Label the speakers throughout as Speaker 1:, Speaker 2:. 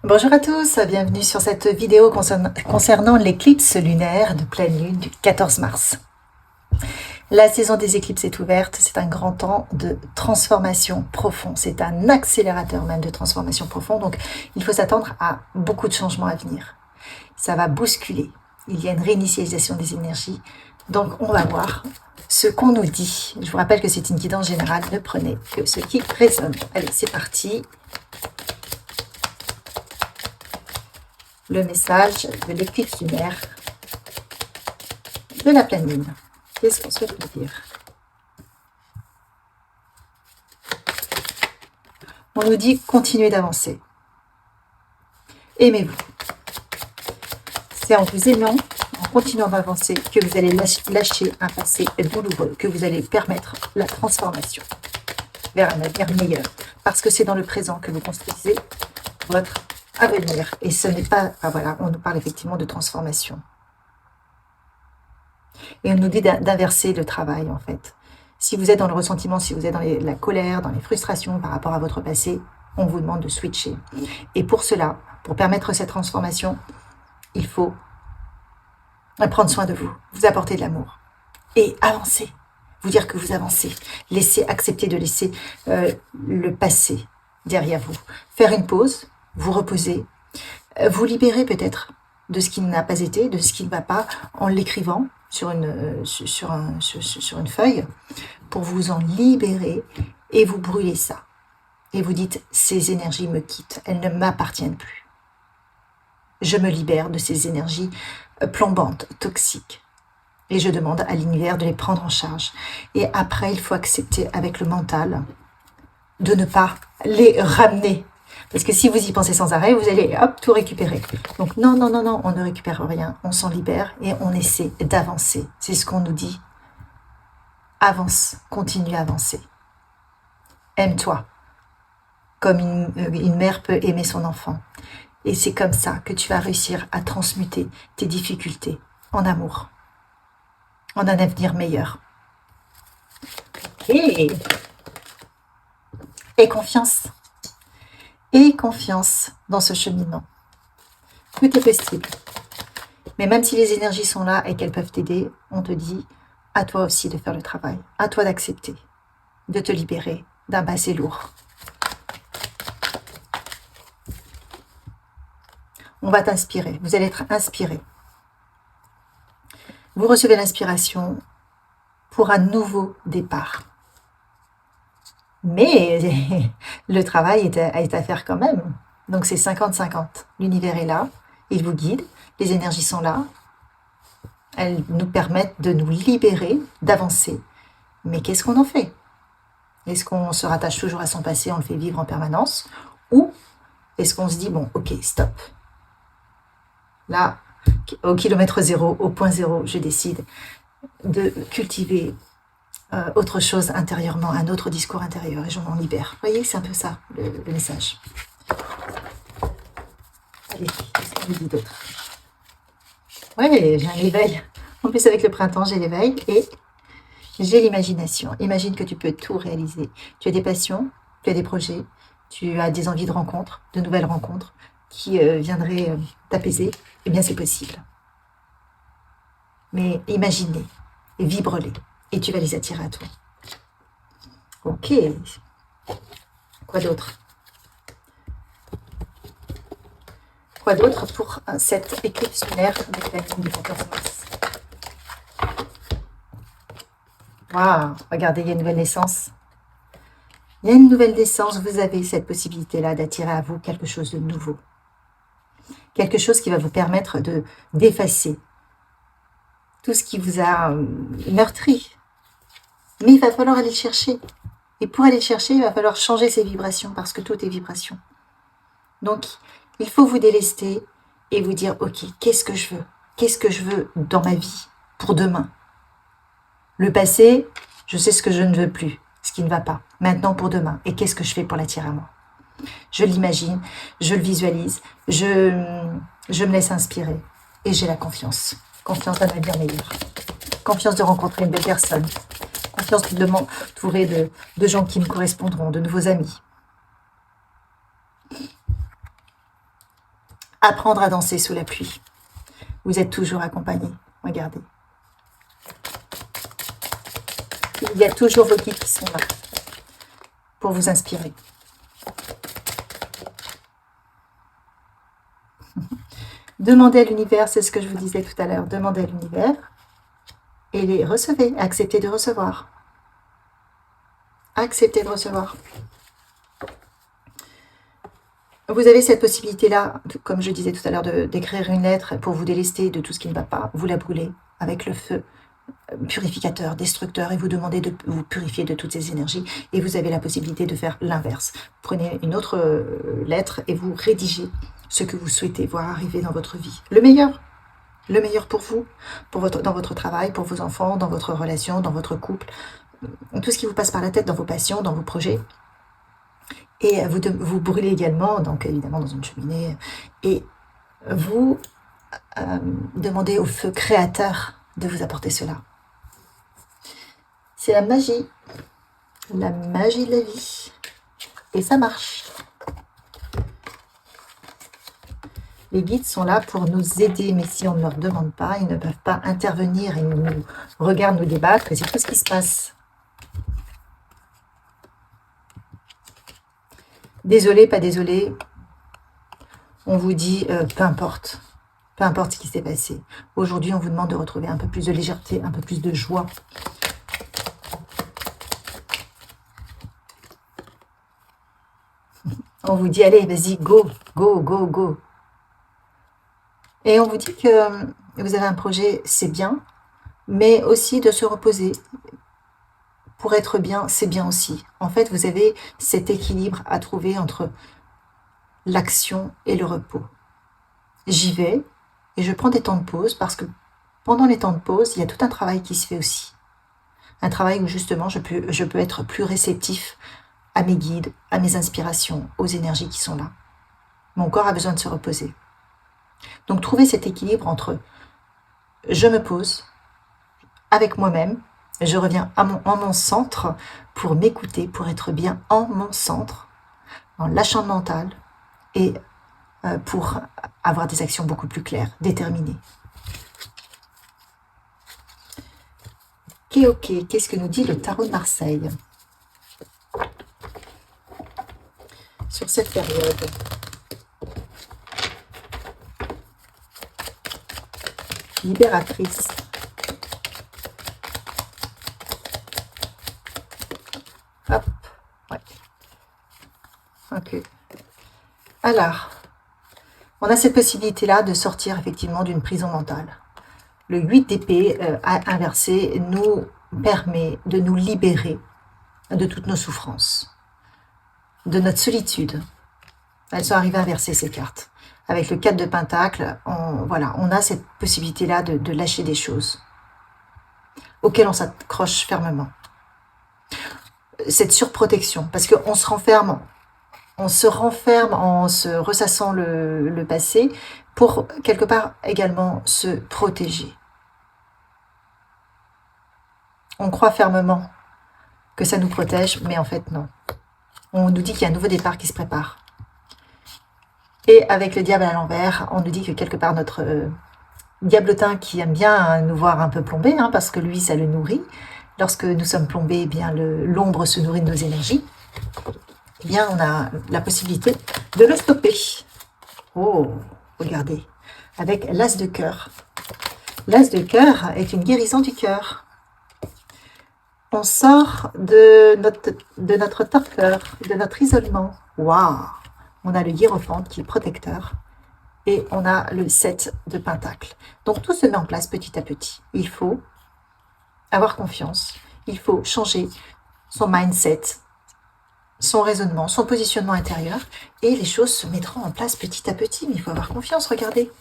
Speaker 1: Bonjour à tous, bienvenue sur cette vidéo concernant l'éclipse lunaire de pleine lune du 14 mars. La saison des éclipses est ouverte, c'est un grand temps de transformation profonde, c'est un accélérateur même de transformation profonde, donc il faut s'attendre à beaucoup de changements à venir. Ça va bousculer, il y a une réinitialisation des énergies, donc on va voir ce qu'on nous dit. Je vous rappelle que c'est une guidance générale, ne prenez que ce qui résonne. Allez, c'est parti. Le message de l'éclipse lunaire de la pleine lune. Qu'est-ce qu'on souhaite nous dire? On nous dit continuez d'avancer. Aimez-vous. C'est en vous aimant, en continuant d'avancer, que vous allez lâcher un passé douloureux, que vous allez permettre la transformation vers un avenir meilleur. Parce que c'est dans le présent que vous construisez votre avenir. Et ce n'est pas... Ah voilà, on nous parle effectivement de transformation. Et on nous dit d'inverser le travail, en fait. Si vous êtes dans le ressentiment, si vous êtes dans la colère, dans les frustrations par rapport à votre passé, on vous demande de switcher. Et pour cela, pour permettre cette transformation, il faut prendre soin de vous, vous apporter de l'amour et avancer. Vous dire que vous avancez. Laissez, accepter de laisser le passé derrière vous. Faire une pause, vous reposer, vous libérer peut-être de ce qui n'a pas été, de ce qui ne va pas, en l'écrivant sur une feuille, pour vous en libérer, et vous brûlez ça. Et vous dites, ces énergies me quittent, elles ne m'appartiennent plus. Je me libère de ces énergies plombantes, toxiques. Et je demande à l'univers de les prendre en charge. Et après, il faut accepter avec le mental de ne pas les ramener. Parce que si vous y pensez sans arrêt, vous allez hop, tout récupérer. Donc non, non, non, non, on ne récupère rien. On s'en libère et on essaie d'avancer. C'est ce qu'on nous dit. Avance, continue à avancer. Aime-toi, comme une mère peut aimer son enfant. Et c'est comme ça que tu vas réussir à transmuter tes difficultés en amour, en un avenir meilleur. Et confiance. Et confiance dans ce cheminement. Tout est possible. Mais même si les énergies sont là et qu'elles peuvent t'aider, on te dit, à toi aussi de faire le travail, à toi d'accepter, de te libérer d'un passé lourd. On va t'inspirer, vous allez être inspiré. Vous recevez l'inspiration pour un nouveau départ. Mais le travail est à faire quand même. Donc c'est 50-50. L'univers est là, il vous guide, les énergies sont là. Elles nous permettent de nous libérer, d'avancer. Mais qu'est-ce qu'on en fait? Est-ce qu'on se rattache toujours à son passé, on le fait vivre en permanence? Ou est-ce qu'on se dit, bon, ok, stop. Là, au kilomètre zéro, au point zéro, je décide de cultiver autre chose intérieurement, un autre discours intérieur, et je m'en libère. Vous voyez, c'est un peu ça, le message. Allez, qu'est-ce qu'on nous dit d'autre? Ouais, j'ai un éveil. En plus, avec le printemps, j'ai l'éveil et j'ai l'imagination. Imagine que tu peux tout réaliser. Tu as des passions, tu as des projets, tu as des envies de rencontres, de nouvelles rencontres qui viendraient t'apaiser. Eh bien, c'est possible. Mais imagine-les et vibre-les. Et tu vas les attirer à toi. Ok. Quoi d'autre? Quoi d'autre pour cette éclipse lunaire de la lune du 14 mars? Waouh, regardez, il y a une nouvelle naissance. Il y a une nouvelle naissance, vous avez cette possibilité-là d'attirer à vous quelque chose de nouveau. Quelque chose qui va vous permettre d'effacer tout ce qui vous a meurtri. Mais il va falloir aller le chercher. Et pour aller le chercher, il va falloir changer ses vibrations, parce que tout est vibration. Donc, il faut vous délester et vous dire, ok, qu'est-ce que je veux? Qu'est-ce que je veux dans ma vie pour demain? Le passé, je sais ce que je ne veux plus, ce qui ne va pas. Maintenant pour demain. Et qu'est-ce que je fais pour l'attirer à moi? Je l'imagine, je le visualise, je me laisse inspirer. Et j'ai la confiance. Confiance d'un avenir meilleur. Confiance de rencontrer une belle personne. Confiance de m'entourer de gens qui me correspondront, de nouveaux amis. apprendre à danser sous la pluie. Vous êtes toujours accompagné. Regardez. Il y a toujours vos guides qui sont là pour vous inspirer. Demandez à l'univers, c'est ce que je vous disais tout à l'heure, demandez à l'univers et les recevez, acceptez de recevoir. Acceptez de recevoir. Vous avez cette possibilité-là, comme je disais tout à l'heure, d'écrire une lettre pour vous délester de tout ce qui ne va pas. Vous la brûlez avec le feu purificateur, destructeur, et vous demandez de vous purifier de toutes ces énergies. Et vous avez la possibilité de faire l'inverse. Prenez une autre lettre et vous rédigez ce que vous souhaitez voir arriver dans votre vie. Le meilleur pour vous, dans votre travail, pour vos enfants, dans votre relation, dans votre couple, tout ce qui vous passe par la tête, dans vos passions, dans vos projets. Et vous brûlez également, donc évidemment dans une cheminée, et vous demandez au feu créateur de vous apporter cela. C'est la magie de la vie, et ça marche. Les guides sont là pour nous aider, mais si on ne leur demande pas, ils ne peuvent pas intervenir, ils nous regardent nous débattre, et c'est tout ce qui se passe. Désolé, pas désolé, on vous dit peu importe ce qui s'est passé. Aujourd'hui, on vous demande de retrouver un peu plus de légèreté, un peu plus de joie. On vous dit, allez, vas-y, go, go, go, go. Et on vous dit que vous avez un projet, c'est bien, mais aussi de se reposer. Pour être bien, c'est bien aussi. En fait, vous avez cet équilibre à trouver entre l'action et le repos. J'y vais et je prends des temps de pause parce que pendant les temps de pause, il y a tout un travail qui se fait aussi. Un travail où justement, je peux être plus réceptif à mes guides, à mes inspirations, aux énergies qui sont là. Mon corps a besoin de se reposer. Donc, trouver cet équilibre entre je me pose avec moi-même, je reviens en mon centre pour m'écouter, pour être bien en mon centre, en lâchant le mental et pour avoir des actions beaucoup plus claires, déterminées. Ok, qu'est-ce que nous dit le tarot de Marseille sur cette période? Libératrice. Hop, ouais. Ok. Alors, on a cette possibilité-là de sortir effectivement d'une prison mentale. Le 8 d'épée inversé nous permet de nous libérer de toutes nos souffrances, de notre solitude. Elles sont arrivées inversées, ces cartes. Avec le 4 de Pentacle, on a cette possibilité-là de lâcher des choses auxquelles on s'accroche fermement. Cette surprotection, parce qu'on se renferme en se ressassant le passé pour quelque part également se protéger. On croit fermement que ça nous protège, mais en fait non. On nous dit qu'il y a un nouveau départ qui se prépare. Et avec le diable à l'envers, on nous dit que quelque part notre diablotin qui aime bien nous voir un peu plombés, parce que lui ça le nourrit. Lorsque nous sommes plombés, eh bien l'ombre se nourrit de nos énergies. Eh bien, on a la possibilité de le stopper. Oh, regardez, avec l'as de cœur. L'as de cœur est une guérison du cœur. On sort de notre torpeur, de notre isolement. Waouh! On a le hiérophante qui est protecteur. Et on a le 7 de Pentacle. Donc, tout se met en place petit à petit. Il faut avoir confiance. Il faut changer son mindset, son raisonnement, son positionnement intérieur, et les choses se mettront en place petit à petit. Mais il faut avoir confiance, regardez.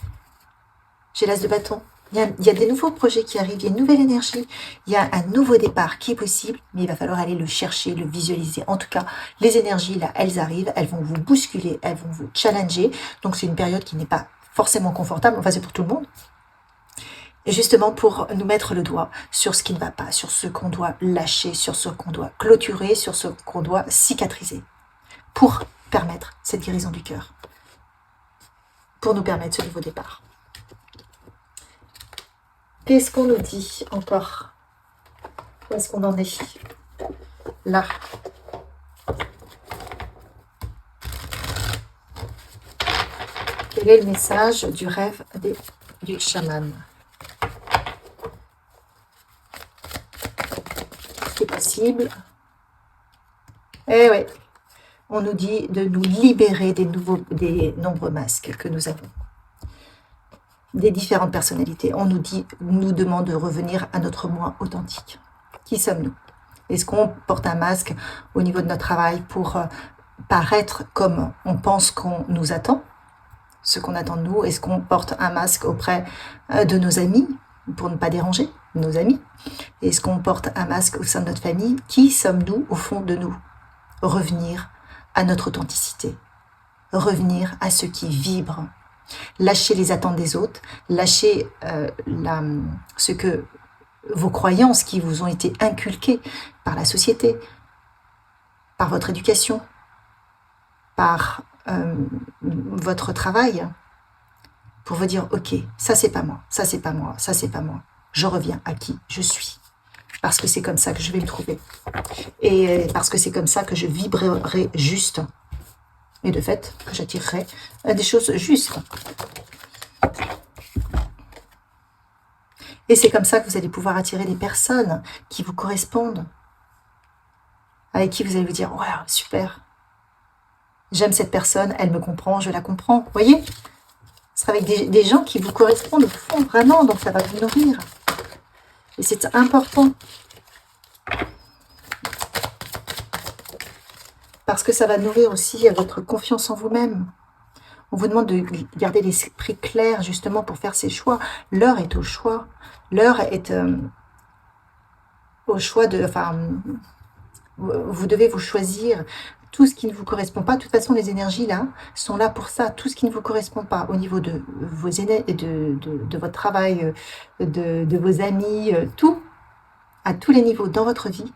Speaker 1: J'ai l'as de bâton. Il y a des nouveaux projets qui arrivent, il y a une nouvelle énergie, il y a un nouveau départ qui est possible, mais il va falloir aller le chercher, le visualiser. En tout cas, les énergies, là, elles arrivent, elles vont vous bousculer, elles vont vous challenger. Donc, c'est une période qui n'est pas forcément confortable, enfin, c'est pour tout le monde. Et justement, pour nous mettre le doigt sur ce qui ne va pas, sur ce qu'on doit lâcher, sur ce qu'on doit clôturer, sur ce qu'on doit cicatriser, pour permettre cette guérison du cœur. pour nous permettre ce nouveau départ. Qu'est-ce qu'on nous dit encore? Où est-ce qu'on en est? Là. Quel est le message du rêve du chaman? C'est possible. Eh oui, on nous dit de nous libérer des nombreux masques que nous avons, des différentes personnalités. On nous demande de revenir à notre moi authentique. Qui sommes-nous? Est-ce qu'on porte un masque au niveau de notre travail pour paraître comme on pense qu'on nous attend, ce qu'on attend de nous? Est-ce qu'on porte un masque auprès de nos amis pour ne pas déranger nos amis? Est-ce qu'on porte un masque au sein de notre famille? Qui sommes-nous au fond de nous? Revenir à notre authenticité, revenir à ce qui vibre, lâcher les attentes des autres, lâcher ce que vos croyances qui vous ont été inculquées par la société, par votre éducation, par votre travail, pour vous dire, ok, ça c'est pas moi, ça c'est pas moi, ça c'est pas moi. Je reviens à qui je suis. Parce que c'est comme ça que je vais me trouver. Et parce que c'est comme ça que je vibrerai juste. Et de fait, que j'attirerai des choses justes. Et c'est comme ça que vous allez pouvoir attirer des personnes qui vous correspondent. Avec qui vous allez vous dire, ouais, super. J'aime cette personne, elle me comprend, je la comprends. Vous voyez? Ce sera avec des gens qui vous correspondent au fond, vraiment. Donc ça va vous nourrir. Et c'est important. Parce que ça va nourrir aussi votre confiance en vous-même. On vous demande de garder l'esprit clair justement pour faire ces choix. L'heure est au choix. L'heure est au choix de... Enfin, vous devez vous choisir tout ce qui ne vous correspond pas. De toute façon, les énergies là sont là pour ça. Tout ce qui ne vous correspond pas au niveau de vos de votre travail, de vos amis, tout, à tous les niveaux dans votre vie,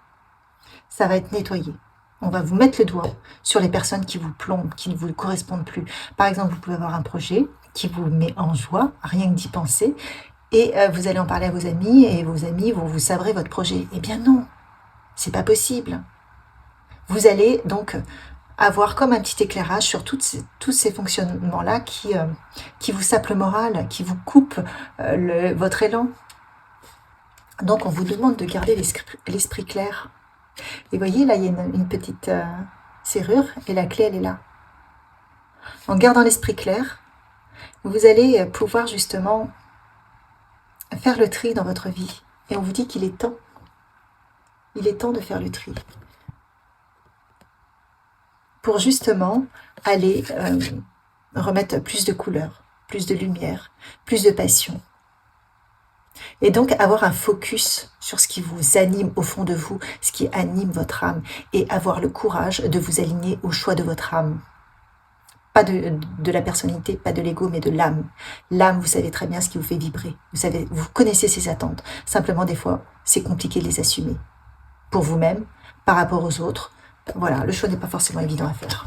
Speaker 1: ça va être nettoyé. On va vous mettre le doigt sur les personnes qui vous plombent, qui ne vous correspondent plus. Par exemple, vous pouvez avoir un projet qui vous met en joie, rien que d'y penser, et vous allez en parler à vos amis, et vos amis vont vous sabrer votre projet. Eh bien non, c'est pas possible. Vous allez donc avoir comme un petit éclairage sur tous ces fonctionnements-là qui vous sapent le moral, qui vous coupent votre élan. Donc on vous demande de garder l'esprit clair. Et voyez, là, il y a une petite serrure et la clé, elle est là. En gardant l'esprit clair, vous allez pouvoir justement faire le tri dans votre vie. Et on vous dit qu'il est temps. Il est temps de faire le tri. Pour justement aller remettre plus de couleur, plus de lumière, plus de passion. Et donc avoir un focus sur ce qui vous anime au fond de vous, ce qui anime votre âme, et avoir le courage de vous aligner au choix de votre âme. Pas de la personnalité, pas de l'ego, mais de l'âme. L'âme, vous savez très bien ce qui vous fait vibrer. Vous connaissez ses attentes. Simplement, des fois, c'est compliqué de les assumer. Pour vous-même, par rapport aux autres. Voilà, le choix n'est pas forcément évident à faire.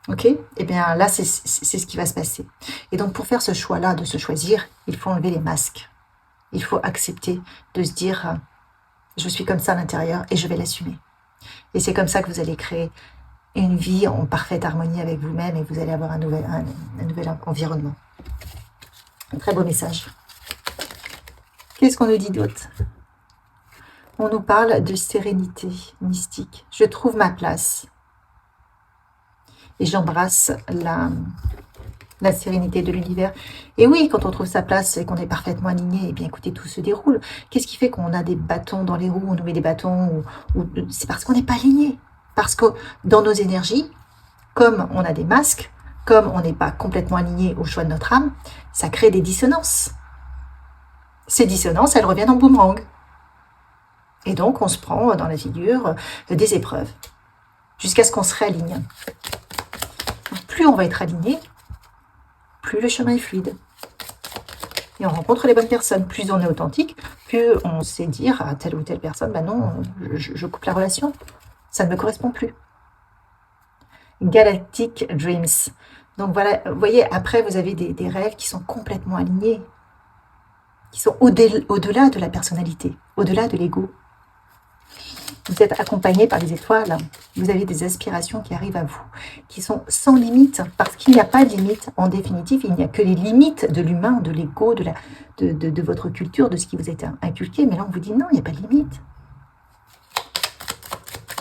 Speaker 1: Ok? Eh bien là, c'est ce qui va se passer. Et donc, pour faire ce choix-là, de se choisir, il faut enlever les masques. Il faut accepter de se dire, je suis comme ça à l'intérieur et je vais l'assumer. Et c'est comme ça que vous allez créer une vie en parfaite harmonie avec vous-même et vous allez avoir un nouvel environnement. Un très beau message. Qu'est-ce qu'on nous dit d'autre? On nous parle de sérénité mystique. Je trouve ma place. Et j'embrasse la sérénité de l'univers. Et oui, quand on trouve sa place et qu'on est parfaitement aligné, eh bien écoutez, tout se déroule. Qu'est-ce qui fait qu'on a des bâtons dans les roues, on nous met des bâtons, c'est parce qu'on n'est pas aligné. Parce que dans nos énergies, comme on a des masques, comme on n'est pas complètement aligné au choix de notre âme, ça crée des dissonances. Ces dissonances, elles reviennent en boomerang. Et donc, on se prend dans la figure des épreuves, jusqu'à ce qu'on se réaligne. Plus on va être aligné, plus le chemin est fluide. Et on rencontre les bonnes personnes. Plus on est authentique, plus on sait dire à telle ou telle personne, bah non, je coupe la relation, ça ne me correspond plus. Galactic Dreams. Donc voilà, vous voyez, après, vous avez des rêves qui sont complètement alignés, qui sont au-delà de la personnalité, au-delà de l'ego. Vous êtes accompagné par les étoiles, vous avez des aspirations qui arrivent à vous, qui sont sans limite, parce qu'il n'y a pas de limite. En définitive, il n'y a que les limites de l'humain, de l'ego, de votre culture, de ce qui vous est inculqué. Mais là, on vous dit non, il n'y a pas de limite.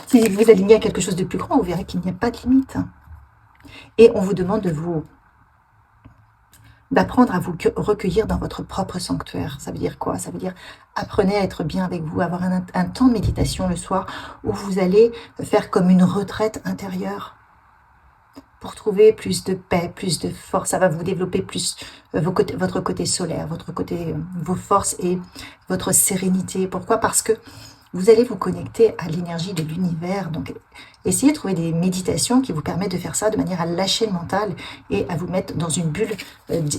Speaker 1: Si vous alignez à quelque chose de plus grand, vous verrez qu'il n'y a pas de limite. Et on vous demande d'apprendre à vous recueillir dans votre propre sanctuaire. Ça veut dire quoi? Ça veut dire apprenez à être bien avec vous, avoir un temps de méditation le soir où vous allez faire comme une retraite intérieure pour trouver plus de paix, plus de force. Ça va vous développer plus votre côté solaire, vos forces et votre sérénité. Pourquoi? Parce que vous allez vous connecter à l'énergie de l'univers. Donc, essayez de trouver des méditations qui vous permettent de faire ça de manière à lâcher le mental et à vous mettre dans une bulle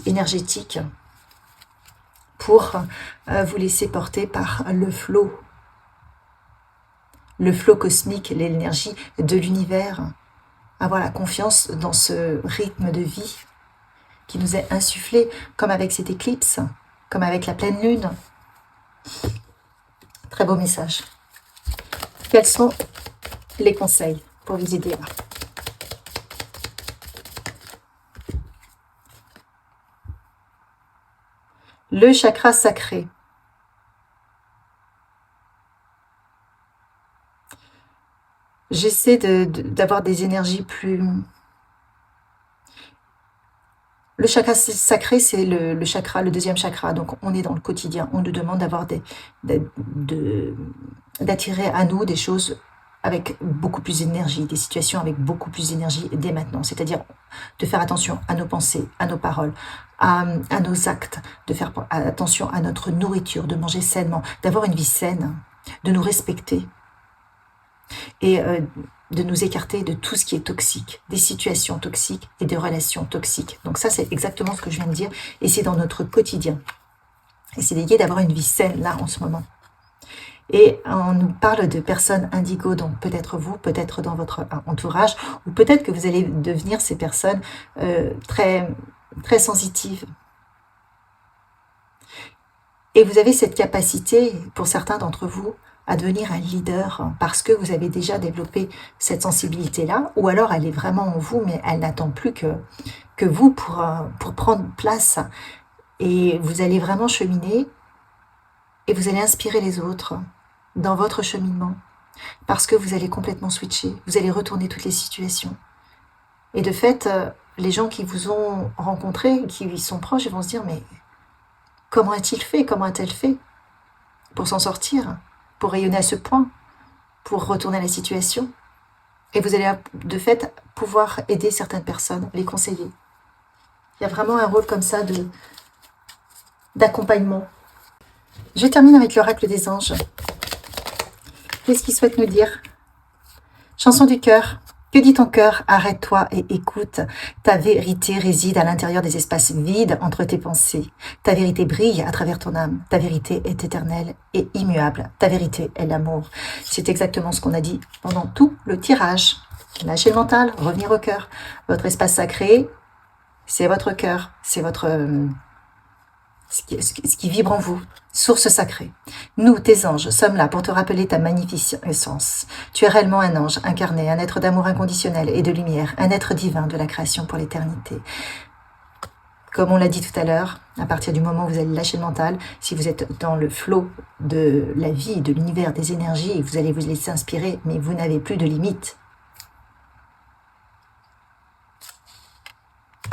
Speaker 1: énergétique pour vous laisser porter par le flot cosmique, l'énergie de l'univers. Avoir la confiance dans ce rythme de vie qui nous est insufflé, comme avec cette éclipse, comme avec la pleine lune. Très beau message. Quels sont les conseils pour vous aider là? Le chakra sacré. J'essaie d'avoir des énergies plus... Le chakra sacré, c'est le deuxième chakra. Donc, on est dans le quotidien. On nous demande d'attirer à nous des choses avec beaucoup plus d'énergie, des situations avec beaucoup plus d'énergie dès maintenant. C'est-à-dire de faire attention à nos pensées, à nos paroles, à nos actes, de faire attention à notre nourriture, de manger sainement, d'avoir une vie saine, de nous respecter et de nous écarter de tout ce qui est toxique, des situations toxiques et des relations toxiques. Donc ça, c'est exactement ce que je viens de dire, et c'est dans notre quotidien. Essayez d'avoir une vie saine, là, en ce moment. Et on nous parle de personnes indigo, donc peut-être vous, peut-être dans votre entourage, ou peut-être que vous allez devenir ces personnes très, très sensitives. Et vous avez cette capacité, pour certains d'entre vous, à devenir un leader parce que vous avez déjà développé cette sensibilité-là, ou alors elle est vraiment en vous, mais elle n'attend plus que vous pour prendre place. Et vous allez vraiment cheminer et vous allez inspirer les autres dans votre cheminement parce que vous allez complètement switcher, vous allez retourner toutes les situations. Et de fait, les gens qui vous ont rencontré, qui sont proches, ils vont se dire, mais comment a-t-il fait, comment a-t-elle fait pour s'en sortir, pour rayonner à ce point, pour retourner à la situation. Et vous allez de fait pouvoir aider certaines personnes, les conseiller. Il y a vraiment un rôle comme ça d'accompagnement. Je termine avec l'oracle des anges. Qu'est-ce qu'il souhaite nous dire? Chanson du cœur. Que dit ton cœur? Arrête-toi et écoute. Ta vérité réside à l'intérieur des espaces vides entre tes pensées. Ta vérité brille à travers ton âme. Ta vérité est éternelle et immuable. Ta vérité est l'amour. C'est exactement ce qu'on a dit pendant tout le tirage. Lâcher le mental, revenir au cœur. Votre espace sacré, c'est votre cœur. C'est votre... ce qui vibre en vous, source sacrée. Nous, tes anges, sommes là pour te rappeler ta magnificence. Tu es réellement un ange incarné, un être d'amour inconditionnel et de lumière, un être divin de la création pour l'éternité. Comme on l'a dit tout à l'heure, à partir du moment où vous allez lâcher le mental, si vous êtes dans le flot de la vie, de l'univers, des énergies, vous allez vous laisser inspirer, mais vous n'avez plus de limites.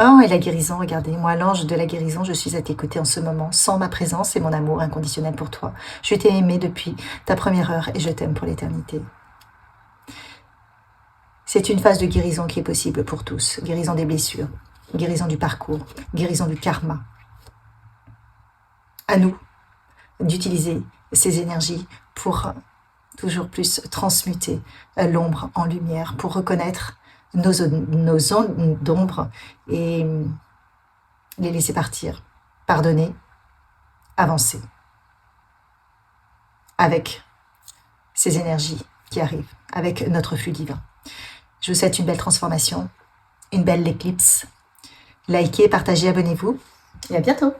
Speaker 1: Oh, et la guérison, regardez, moi, l'ange de la guérison, je suis à tes côtés en ce moment, sans ma présence et mon amour inconditionnel pour toi. Je t'ai aimé depuis ta première heure et je t'aime pour l'éternité. C'est une phase de guérison qui est possible pour tous. Guérison des blessures, guérison du parcours, guérison du karma. À nous d'utiliser ces énergies pour toujours plus transmuter l'ombre en lumière, pour reconnaître nos zones d'ombre et les laisser partir, pardonner, avancer avec ces énergies qui arrivent, avec notre flux divin. Je vous souhaite une belle transformation, une belle éclipse Likez, partagez, abonnez-vous et à bientôt.